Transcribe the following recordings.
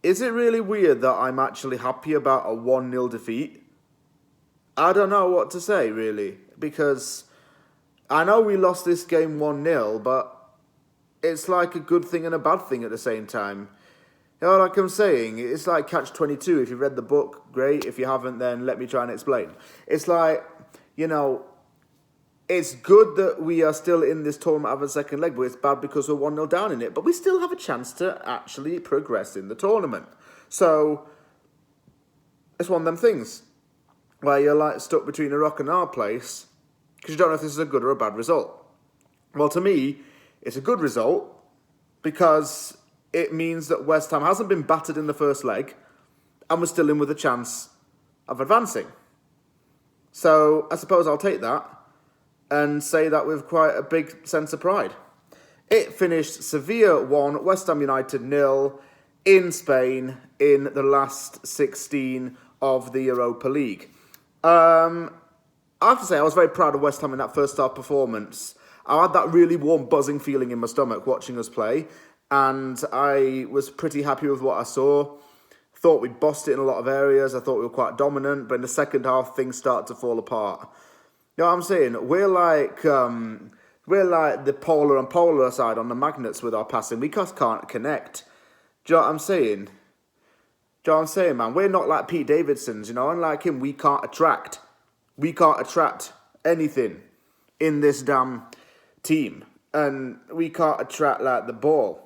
is it really weird that I'm actually happy about a 1-0 defeat? I don't know what to say, really, because I know we lost this game 1-0, but it's like a good thing and a bad thing at the same time. You know, like I'm saying, it's like Catch-22. If you've read the book, great. If you haven't, then let me try and explain. It's like, you know, it's good that we are still in this tournament having a second leg, but it's bad because we're 1-0 down in it. But we still have a chance to actually progress in the tournament. So, it's one of them things where you're like stuck between a rock and a hard place because you don't know if this is a good or a bad result. Well, to me, it's a good result because it means that West Ham hasn't been battered in the first leg and we're still in with a chance of advancing. So I suppose I'll take that and say that with quite a big sense of pride. It finished Sevilla 1, West Ham United 0 in Spain in the last 16 of the Europa League. I have to say I was very proud of West Ham in that first half performance. I had that really warm, buzzing feeling in my stomach watching us play, and I was pretty happy with what I saw. Thought we bossed it in a lot of areas. I thought we were quite dominant, but in the second half, things started to fall apart. You know what I'm saying? We're like the polar and polar side on the magnets with our passing. We just can't connect. Do you know what I'm saying? Do you know what I'm saying, man? We're not like Pete Davidson's, you know? Unlike him, we can't attract. We can't attract anything in this damn team. And we can't attract, like, the ball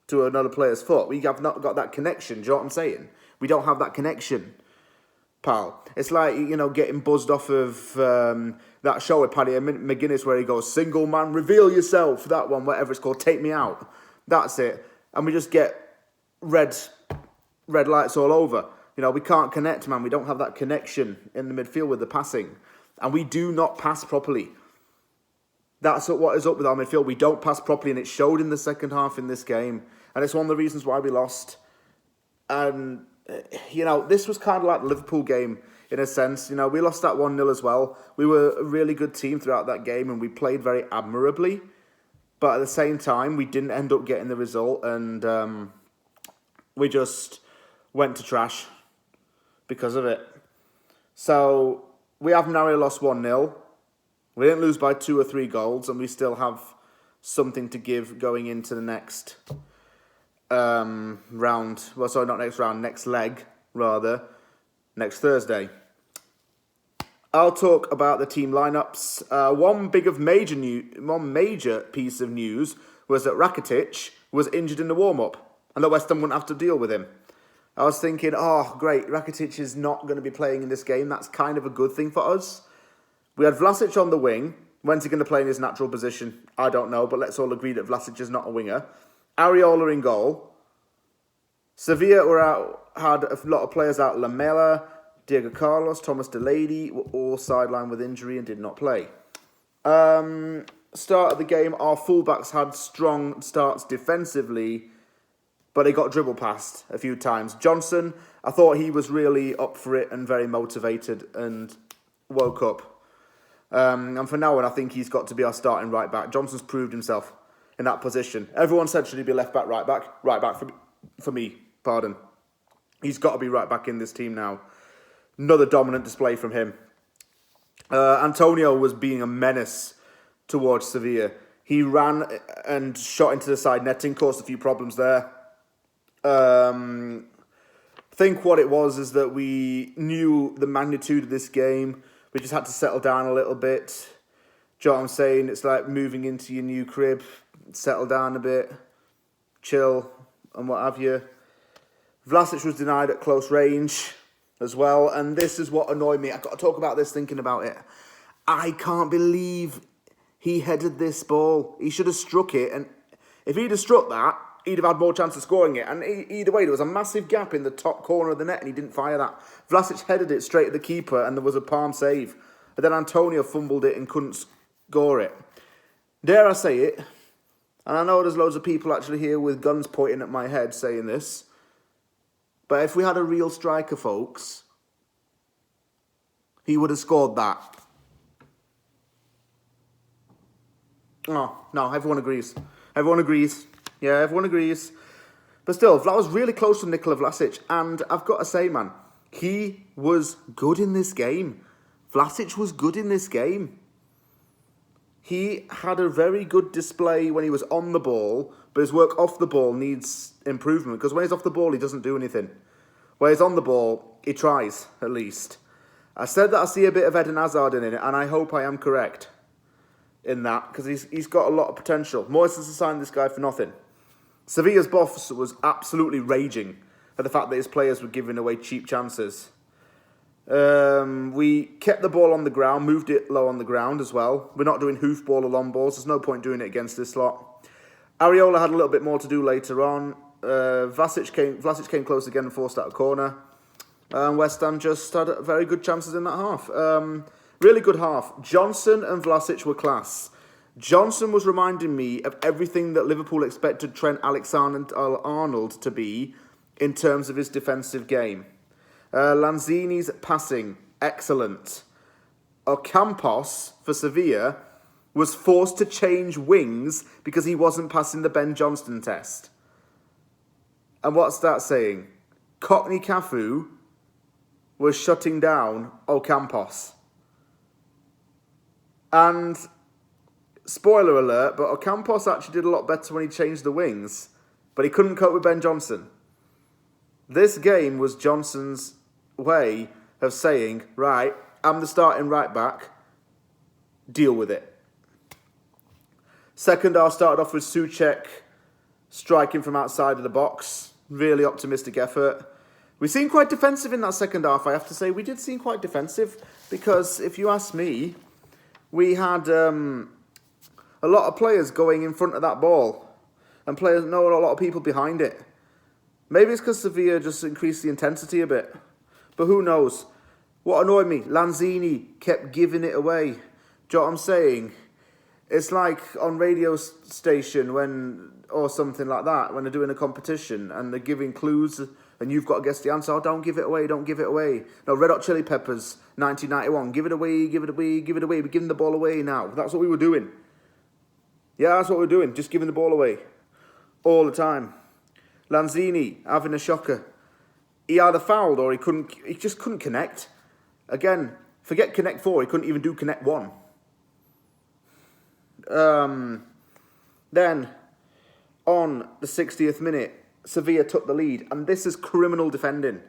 to another player's foot. We have not got that connection. Do you know what I'm saying? We don't have that connection, pal. It's like, you know, getting buzzed off of that show with Paddy McGuinness where he goes, single man, reveal yourself. That one, whatever it's called, take me out. That's it. And we just get red lights all over. You know, we can't connect, man. We don't have that connection in the midfield with the passing. And we do not pass properly. That's what is up with our midfield. We don't pass properly, and it showed in the second half in this game. And it's one of the reasons why we lost. And, you know, this was kind of like the Liverpool game in a sense. You know, we lost that 1-0 as well. We were a really good team throughout that game, and we played very admirably. But at the same time, we didn't end up getting the result, and we just went to trash because of it. So, we have narrowly lost 1-0. We didn't lose by 2 or 3 goals, and we still have something to give going into the next round. Well, sorry, not next round, next leg, rather, next Thursday. I'll talk about the team lineups. One major piece of news was that Rakitic was injured in the warm-up, and that West Ham wouldn't have to deal with him. I was thinking, oh, great, Rakitic is not going to be playing in this game. That's kind of a good thing for us. We had Vlašić on the wing. When's he going to play in his natural position? I don't know, but let's all agree that Vlašić is not a winger. Areola in goal. Sevilla had a lot of players out. Lamela, Diego Carlos, Thomas Delaney were all sidelined with injury and did not play. Start of the game, our fullbacks had strong starts defensively, but they got dribble past a few times. Johnson, I thought he was really up for it and very motivated and woke up. And for now on, I think he's got to be our starting right back. Johnson's proved himself in that position. Everyone said, should he be left back, right back? Right back for me, pardon. He's got to be right back in this team now. Another dominant display from him. Antonio was being a menace towards Sevilla. He ran and shot into the side netting, caused a few problems there. I think what it was is that we knew the magnitude of this game. We just had to settle down a little bit. Do you know what I'm saying? It's like moving into your new crib, settle down a bit, chill, and what have you. Vlašić was denied at close range as well, and this is what annoyed me. I've got to talk about this thinking about it. I can't believe he headed this ball. He should have struck it, and if he'd have struck that, he'd have had more chance of scoring it. And either way, there was a massive gap in the top corner of the net and he didn't fire that. Vlašić headed it straight at the keeper and there was a palm save. But then Antonio fumbled it and couldn't score it. Dare I say it, and I know there's loads of people actually here with guns pointing at my head saying this, but if we had a real striker, folks, he would have scored that. Oh, no, everyone agrees. Everyone agrees. Yeah, everyone agrees. But still, that was really close to Nikola Vlašić. And I've got to say, man, he was good in this game. Vlašić was good in this game. He had a very good display when he was on the ball, but his work off the ball needs improvement. Because when he's off the ball, he doesn't do anything. When he's on the ball, he tries, at least. I said that I see a bit of Eden Hazard in it, and I hope I am correct in that, because he's got a lot of potential. Moyes has signed this guy for nothing. Sevilla's boss was absolutely raging at the fact that his players were giving away cheap chances. We kept the ball on the ground, moved it low on the ground as well. We're not doing hoof ball or long balls. There's no point doing it against this lot. Areola had a little bit more to do later on. Vlašić came close again and forced out a corner. West Ham just had very good chances in that half. Really good half. Johnson and Vlašić were class. Johnson was reminding me of everything that Liverpool expected Trent Alexander-Arnold to be in terms of his defensive game. Lanzini's passing, excellent. Ocampos, for Sevilla, was forced to change wings because he wasn't passing the Ben Johnston test. And what's that saying? Cockney Cafu was shutting down Ocampos. And, spoiler alert, but Ocampos actually did a lot better when he changed the wings, but he couldn't cope with Ben Johnson. This game was Johnson's way of saying, right, I'm the starting right back, deal with it. Second half started off with Souček striking from outside of the box. Really optimistic effort. We seemed quite defensive in that second half, I have to say. We did seem quite defensive because, if you ask me, we had a lot of players going in front of that ball and a lot of people behind it. Maybe it's because Sevilla just increased the intensity a bit. But who knows? What annoyed me, Lanzini kept giving it away. Do you know what I'm saying? It's like on radio station or something like that, when they're doing a competition and they're giving clues and you've got to guess the answer. Oh, don't give it away, don't give it away. No, Red Hot Chili Peppers, 1991, give it away, give it away, give it away. We're giving the ball away now. That's what we were doing. Yeah, that's what we were doing, just giving the ball away. All the time. Lanzini having a shocker. He either fouled or he just couldn't connect. Again, forget Connect 4, he couldn't even do Connect 1. Then, on the 60th minute, Sevilla took the lead, and this is criminal defending.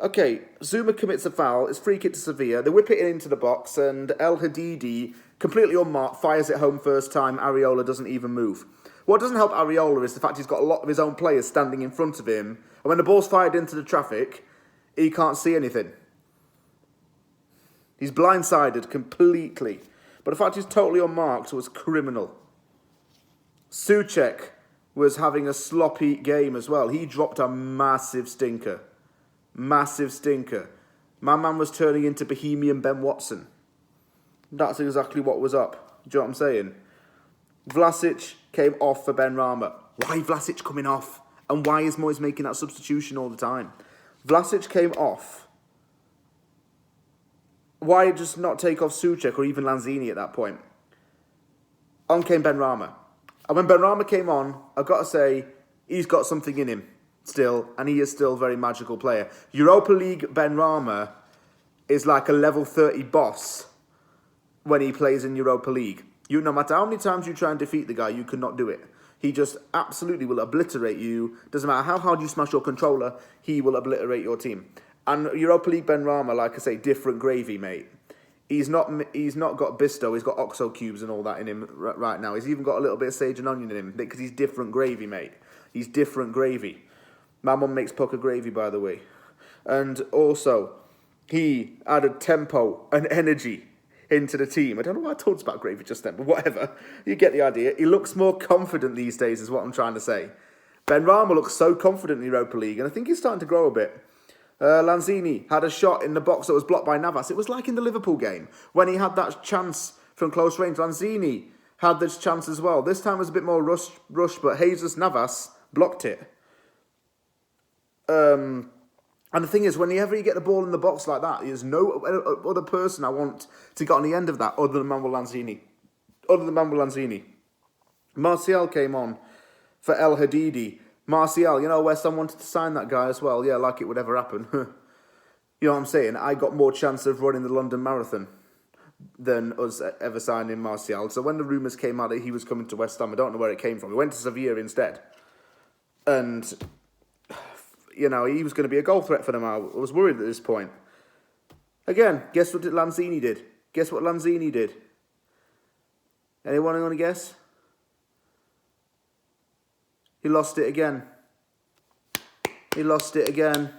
Okay, Zuma commits a foul, it's free kick to Sevilla, they whip it into the box, and El Hadidi, completely unmarked, fires it home first time, Areola doesn't even move. What doesn't help Areola is the fact he's got a lot of his own players standing in front of him, and when the ball's fired into the traffic, he can't see anything. He's blindsided completely. But the fact he's totally unmarked was criminal. Souček was having a sloppy game as well. He dropped a massive stinker. Massive stinker. My man was turning into Bohemian Ben Watson. That's exactly what was up. Do you know what I'm saying? Vlašić came off for Benrahma. Why Vlašić coming off? And why is Moyes making that substitution all the time? Vlašić came off. Why just not take off Souček or even Lanzini at that point? On came Benrahma. And when Benrahma came on, I've got to say, he's got something in him still, and he is still a very magical player. Europa League Benrahma is like a level 30 boss when he plays in Europa League. No matter how many times you try and defeat the guy, you cannot do it. He just absolutely will obliterate you. Doesn't matter how hard you smash your controller, he will obliterate your team. And Europa League Benrahma, like I say, different gravy, mate. He's not got Bisto, he's got Oxo cubes and all that in him right now. He's even got a little bit of sage and onion in him because he's different gravy, mate. He's different gravy. My mum makes poker gravy, by the way. And also, he added tempo and energy into the team. I don't know why I told us about gravy just then, but whatever. You get the idea. He looks more confident these days is what I'm trying to say. Benrahma looks so confident in the Europa League, and I think he's starting to grow a bit. Lanzini had a shot in the box that was blocked by Navas. It was like in the Liverpool game when he had that chance from close range. Lanzini had this chance as well. This time was a bit more rush, but Jesus Navas blocked it. And the thing is, whenever you get the ball in the box like that, there's no other person I want to get on the end of that other than Manuel Lanzini. Martial came on for El Hadidi. Martial, you know, West Ham wanted to sign that guy as well. Yeah, like it would ever happen. You know what I'm saying? I got more chance of running the London Marathon than us ever signing Martial. So when the rumours came out that he was coming to West Ham, I don't know where it came from. He went to Sevilla instead. And, you know, he was going to be a goal threat for them. I was worried at this point. Again, guess what Lanzini did? Guess what Lanzini did? Anyone want to guess? He lost it again. He lost it again.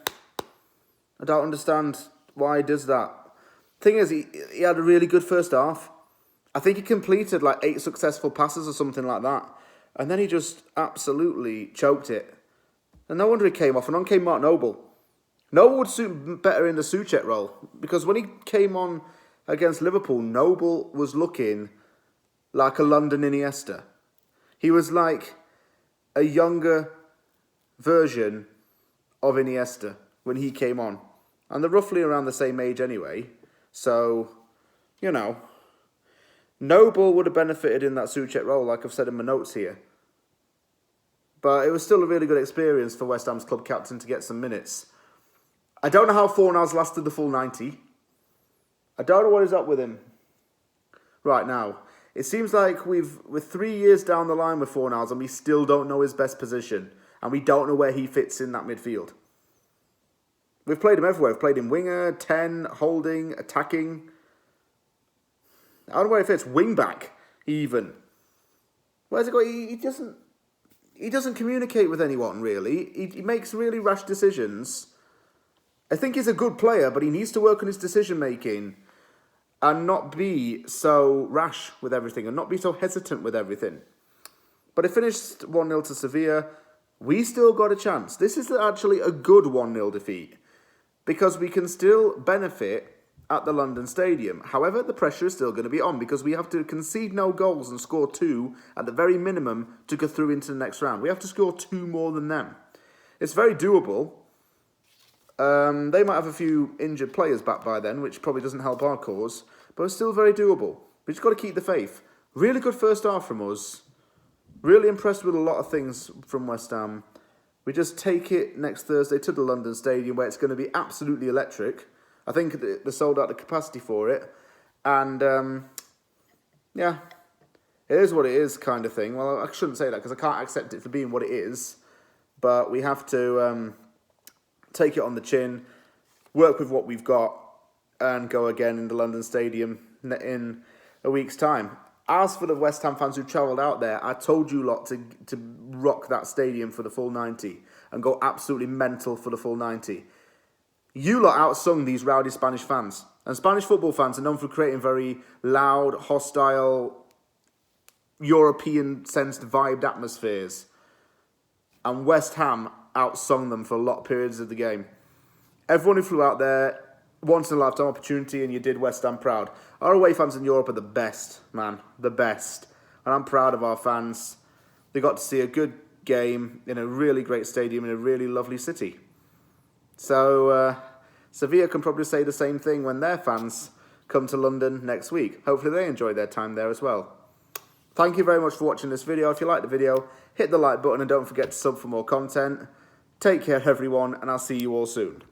I don't understand why he does that. Thing is, he had a really good first half. I think he completed like 8 successful passes or something like that. And then he just absolutely choked it. And no wonder he came off. And on came Mark Noble. Noble would suit better in the Souček role. Because when he came on against Liverpool, Noble was looking like a London Iniesta. He was like a younger version of Iniesta when he came on. And they're roughly around the same age anyway. So, you know, Noble would have benefited in that Souček role, like I've said in my notes here. But it was still a really good experience for West Ham's club captain to get some minutes. I don't know how Fornals lasted the full 90. I don't know what is up with him right now. It seems like we're 3 years down the line with Fornals and we still don't know his best position. And we don't know where he fits in that midfield. We've played him everywhere. We've played him winger, 10, holding, attacking. I don't know where he fits. Wing back, even. Where's it going? He doesn't communicate with anyone, really. He makes really rash decisions. I think he's a good player, but he needs to work on his decision-making and not be so rash with everything and not be so hesitant with everything. But it finished 1-0 to Sevilla. We still got a chance. This is actually a good 1-0 defeat because we can still benefit at the London Stadium. However, the pressure is still going to be on because we have to concede no goals and score 2 at the very minimum to go through into the next round. We have to score 2 more than them. It's very doable. They might have a few injured players back by then, which probably doesn't help our cause, but it's still very doable. We just got to keep the faith. Really good first half from us. Really impressed with a lot of things from West Ham. We just take it next Thursday to the London Stadium where it's going to be absolutely electric. I think they sold out the capacity for it. And, yeah, it is what it is kind of thing. Well, I shouldn't say that because I can't accept it for being what it is. But we have to take it on the chin, work with what we've got, and go again in the London Stadium in a week's time. As for the West Ham fans who travelled out there, I told you lot to rock that stadium for the full 90 and go absolutely mental for the full 90. You lot outsung these rowdy Spanish fans. And Spanish football fans are known for creating very loud, hostile, European-sensed vibed atmospheres. And West Ham outsung them for a lot of periods of the game. Everyone who flew out there, once-in-a-lifetime opportunity, and you did West Ham proud. Our away fans in Europe are the best, man. The best. And I'm proud of our fans. They got to see a good game in a really great stadium in a really lovely city. So, Sevilla can probably say the same thing when their fans come to London next week. Hopefully they enjoy their time there as well. Thank you very much for watching this video. If you liked the video, hit the like button and don't forget to sub for more content. Take care, everyone, and I'll see you all soon.